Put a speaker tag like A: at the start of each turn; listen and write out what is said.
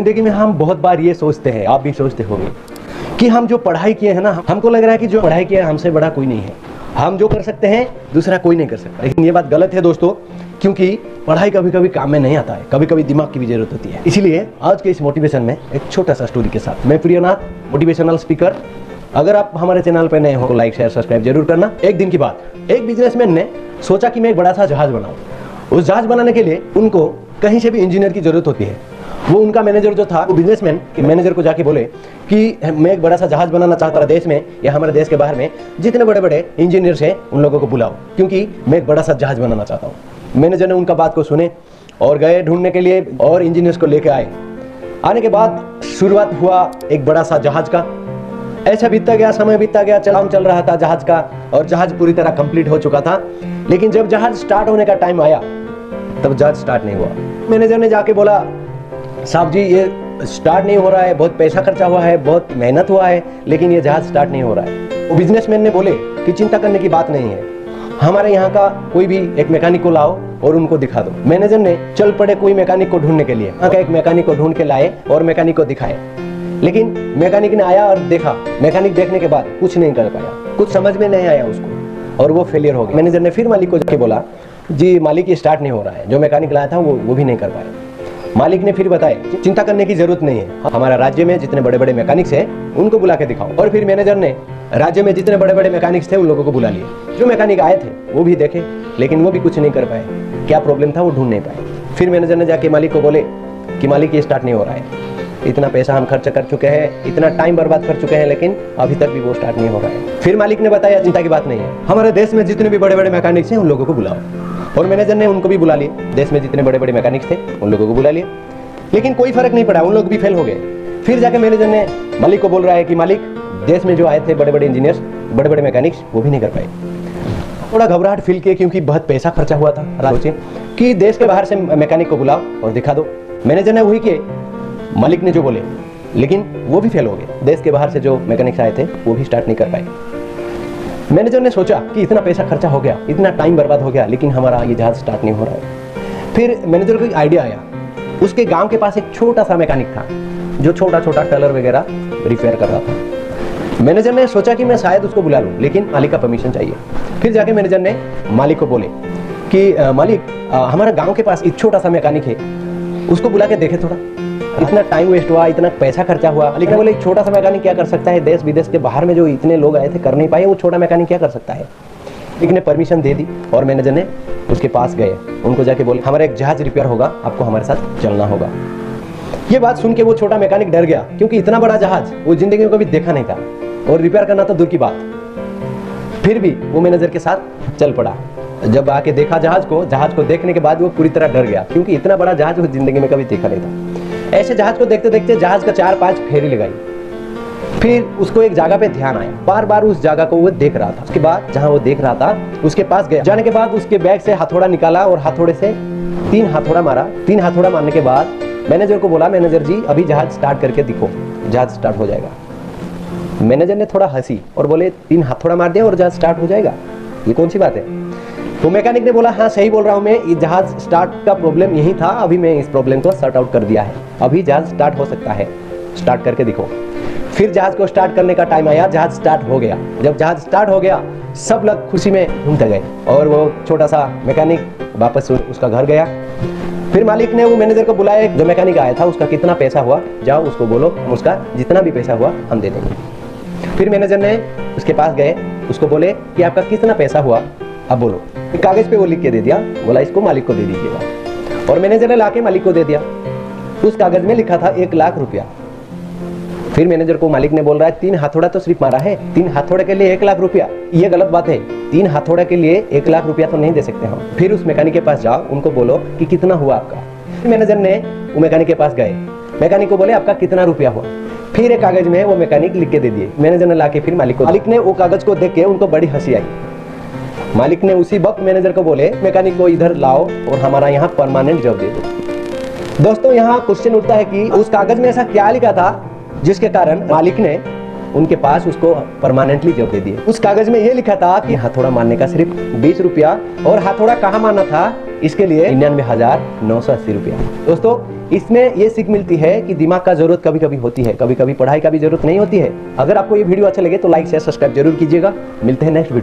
A: जिंदगी में हम बहुत बार ये सोचते हैं, आप भी सोचते होंगे, कि हम जो पढ़ाई किए हैं ना, हमको लग रहा है कि जो पढ़ाई किया है हमसे बड़ा कोई नहीं है, हम जो कर सकते हैं दूसरा कोई नहीं कर सकता। लेकिन ये बात गलत है दोस्तों, क्योंकि पढ़ाई कभी कभी काम में नहीं आता है, कभी कभी दिमाग की भी जरूरत होती है। इसीलिए आज के इस मोटिवेशन में एक छोटा सा स्टोरी के साथ मैं प्रियनाथ, मोटिवेशनल स्पीकर। अगर आप हमारे चैनल पर नए हो तो लाइक शेयर सब्सक्राइब जरूर करना। एक दिन की बात, एक बिजनेसमैन ने सोचा कि मैं एक बड़ा सा जहाज बनाऊं। उस जहाज बनाने के लिए उनको कहीं से भी इंजीनियर की जरूरत होती है। वो उनका मैनेजर जो था, वो बिजनेसमैन के मैनेजर को जाके बोले कि मैं एक बड़ा सा जहाज बनाना चाहता हूं, देश में या हमारे देश के बाहर में जितने बड़े बड़े इंजीनियर्स हैं उन लोगों को बुलाओ, क्योंकि मैं एक बड़ा सा जहाज बनाना चाहता हूँ। मैनेजर ने उनका बात को सुने और गए ढूंढने के लिए और इंजीनियर्स को लेके आए। आने के बाद शुरुआत हुआ एक बड़ा सा जहाज का। ऐसा बीतता गया, समय बीतता गया, चलान चल रहा था जहाज का और जहाज पूरी तरह कंप्लीट हो चुका था। लेकिन जब जहाज स्टार्ट होने का टाइम आया तब जहाज स्टार्ट नहीं हुआ। मैनेजर ने जाके बोला, साहब जी ये स्टार्ट नहीं हो रहा है, बहुत पैसा खर्चा हुआ है, बहुत मेहनत हुआ है, लेकिन ये जहाज स्टार्ट नहीं हो रहा है। वो बिजनेसमैन ने बोले कि चिंता करने की बात नहीं है, हमारे यहाँ का कोई भी एक मैकेनिक को लाओ और उनको दिखा दो। मैनेजर ने चल पड़े कोई मैकेनिक को ढूंढने के लिए, यहाँ का एक मैकेनिक को ढूंढ के लाए और मैकेनिक को दिखाए। लेकिन मैकेनिक ने आया और देखा, मैकेनिक देखने के बाद कुछ नहीं कर पाया, कुछ समझ में नहीं आया उसको और वो फेलियर हो गया। मैनेजर ने फिर मालिक को जाके बोला, जी मालिक ये स्टार्ट नहीं हो रहा है, जो मैकेनिक लाया था वो भी नहीं कर पाया। मालिक ने फिर बताया, चिंता करने की जरूरत नहीं है, हमारा राज्य में जितने बड़े बड़े मैकेनिक्स हैं उनको बुला के दिखाओ। और फिर मैनेजर ने राज्य में जितने बड़े बड़े मैकेनिक्स थे उन लोगों को बुला लिए। जो मैकेनिक आए थे वो भी देखे, लेकिन वो भी कुछ नहीं कर पाए। क्या प्रॉब्लम था वो ढूंढ नहीं पाए। फिर मैनेजर ने जाके मालिक को बोले कि मालिक ये स्टार्ट नहीं हो रहा है, इतना पैसा हम खर्च कर चुके हैं, इतना टाइम बर्बाद कर चुके हैं, लेकिन अभी तक भी वो स्टार्ट नहीं हो रहा है। फिर मालिक ने बताया, चिंता की बात नहीं है, हमारे देश में जितने भी बड़े बड़े मैकेनिक्स हैं उन लोगों को बुलाओ। और मैनेजर ने उनको भी बुला लिए, देश में जितने बड़े बड़े मैकेनिक्स थे उन लोगों को बुला लिए, लेकिन कोई फर्क नहीं पड़ा, उन लोग भी फेल हो गए। फिर जाके मैनेजर ने मालिक को बोल रहा है कि मालिक देश में जो आए थे बड़े बड़े इंजीनियर्स, बड़े बड़े मैकेनिक्स, वो भी नहीं कर पाए। थोड़ा घबराहट फील किए, क्योंकि बहुत पैसा खर्चा हुआ था। सोचे कि देश के बाहर से मैकेनिक को बुलाओ और दिखा दो। मैनेजर ने वही किए, मालिक ने जो बोले, लेकिन वो भी फेल हो गए। देश के बाहर से जो मैकेनिक्स आए थे वो भी स्टार्ट नहीं कर पाए। मैनेजर ने सोचा कि इतना पैसा खर्चा हो गया, इतना टाइम बर्बाद हो गया, लेकिन हमारा ये जहाज स्टार्ट नहीं हो रहा है। फिर मैनेजर को एक आइडिया आया। उसके गांव के पास एक छोटा सा मैकेनिक था जो छोटा छोटा टलर वगैरह रिपेयर कर रहा था। मैनेजर ने सोचा कि मैं शायद उसको बुला लूं, लेकिन मालिक का परमिशन चाहिए। फिर जाके मैनेजर ने मालिक को बोले कि मालिक हमारे गांव के पास एक छोटा सा मैकेनिक है, उसको बुला के देखे थोड़ा, इतना टाइम वेस्ट हुआ, इतना पैसा खर्चा हुआ। मालिक ने बोले एक छोटा सा मैकेनिक क्या कर सकता है, देश विदेश के बाहर में जो इतने लोग आए थे कर नहीं पाए, वो छोटा मैकेनिक क्या कर सकता है। मालिक ने परमिशन दे दी और मैनेजर ने उसके पास गए, उनको जाके बोले हमारा एक जहाज रिपेयर होगा, आपको हमारे साथ चलना होगा। ये बात सुन के वो छोटा मैकेनिक डर गया, क्योंकि इतना बड़ा जहाज वो जिंदगी में कभी देखा नहीं था और रिपेयर करना तो दूर की बात। फिर भी वो मैनेजर के साथ चल पड़ा। जब आके देखा जहाज को देखने के बाद वो पूरी तरह डर गया, क्योंकि इतना बड़ा जहाज वो जिंदगी में कभी देखा नहीं था। ऐसे जहाज को देखते देखते जहाज का 4-5 फेरी लगाई। फिर उसको एक जगह पे ध्यान आया, बार बार उस जगह को वो देख रहा था। उसके बाद जहां वो देख रहा था उसके पास गया। जाने के बाद उसके बैग से हथौड़ा निकाला और हथौड़े से 3 हथौड़ा मारा। 3 हथौड़ा मारने के बाद मैनेजर को बोला, मैनेजर जी अभी जहाज स्टार्ट करके दिखो, जहाज स्टार्ट हो जाएगा। मैनेजर ने थोड़ा हंसी और बोले 3 हथौड़ा मार दिया और जहाज स्टार्ट हो जाएगा, ये कौन सी बात है। तो मैकेनिक ने बोला, हाँ सही बोल रहा हूँ मैं, ये जहाज स्टार्ट का प्रॉब्लम यही था, अभी मैं इस प्रॉब्लम को सॉर्ट आउट कर दिया है, अभी जहाज स्टार्ट हो सकता है, स्टार्ट करके दिखो। फिर जहाज को स्टार्ट करने का टाइम आया, जहाज स्टार्ट हो गया। जब जहाज स्टार्ट हो गया सब लोग खुशी में घूमते गए और वो छोटा सा मैकेनिक वापस उसका घर गया। फिर मालिक ने वो मैनेजर को बुलाया, जो मैकेनिक आया था उसका कितना पैसा हुआ, जाओ उसको बोलो उसका जितना भी पैसा हुआ हम दे देंगे। फिर मैनेजर ने उसके पास गए, उसको बोले कि आपका कितना पैसा हुआ अब बोलो। कागज पे वो लिख के दे दिया, बोला इसको मालिक को दे दीजिएगा। और मैनेजर ने लाके मालिक को दे दिया। उस कागज में लिखा था 1 लाख रुपया। फिर मैनेजर को मालिक ने बोल रहा है 3 हथौड़ा तो सिर्फ मारा है, 3 हथौड़े के लिए 1 लाख रुपया, ये गलत बात है। 3 हथौड़े के लिए 1 लाख रुपया तो नहीं दे सकते हम। फिर उस मैकेनिक के पास जाओ, उनको बोलो कि कितना हुआ आपका। मैनेजर ने वो मैकेनिक के पास गए, मैकेनिक को बोले आपका कितना रुपया हुआ। फिर एक कागज में वो मैकेनिक लिख के दे दिए। मैनेजर ने लाके फिर मालिक को, मालिक ने वो कागज को देख के उनको बड़ी हंसी आई। मालिक ने उसी वक्त मैनेजर को बोले मैकेनिक को इधर लाओ और हमारा यहाँ परमानेंट जॉब दे दो। दोस्तों यहाँ क्वेश्चन उठता है कि उस कागज में ऐसा क्या लिखा था जिसके कारण मालिक ने उनके पास उसको परमानेंटली जॉब दे दिए। उस कागज में ये लिखा था कि हथौड़ा मारने का सिर्फ 20 रुपया, और हथौड़ा कहाँ मारना था इसके लिए 99,980 रुपया। दोस्तों इसमें ये सीख मिलती है कि दिमाग का जरूरत कभी कभी होती है, कभी कभी पढ़ाई का भी जरूरत नहीं होती है। अगर आपको ये वीडियो अच्छा लगे तो लाइक शेयर सब्सक्राइब जरूर कीजिएगा। मिलते हैं नेक्स्ट वीडियो।